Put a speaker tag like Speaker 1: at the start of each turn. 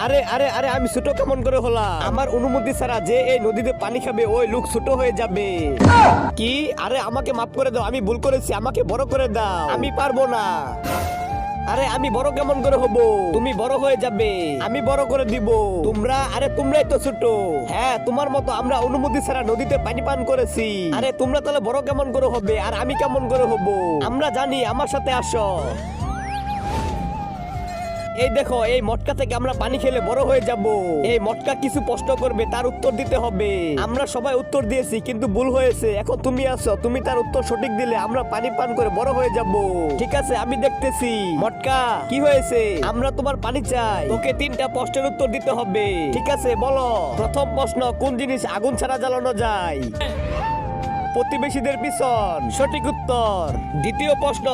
Speaker 1: আরে আরে আরে আমি ছোট কেমন করে হলাম? আমার অনুমতি ছাড়া যে এই নদীতে পানি খাবে ওই লোক ছোট হয়ে যাবে। কি? আরে আমাকে মাফ করে দাও, আমি ভুল করেছি, আমাকে বড় করে দাও, আমি পারবো না। আরে আমি বড় কেমন করে হব? তুমি বড় হয়ে যাবে, আমি বড় করে দিব। তোমরাই তো ছোট। হ্যাঁ, তোমার মতো আমরা অনুমতি ছাড়া নদীতে পানি পান করেছি। আরে তোমরা তাহলে বড় কেমন করে হবে আর আমি কেমন করে হব? আমরা জানি, আমার সাথে আসো। এই দেখো, এই মটকা থেকে আমরা পানি খেলে বড় হয়ে যাব। এই মটকা কিছু প্রশ্ন করবে, তার উত্তর দিতে হবে। আমরা সবাই উত্তর দিয়েছি কিন্তু ভুল হয়েছে। এখন তুমি আসো, তুমি তার উত্তর সঠিক দিলে আমরা পানি পান করে বড় হয়ে যাব। ঠিক আছে, আমি দেখতেছি। মটকা, কি হয়েছে? আমরা তোমার পানি চাই। তোকে 3টা প্রশ্নের উত্তর দিতে হবে। ঠিক আছে, বলো। প্রথম প্রশ্ন, কোন জিনিস আগুন ছাড়া জ্বালানো যায়? প্রতিবেশীদের পিছন। সঠিক উত্তর। দ্বিতীয় প্রশ্ন,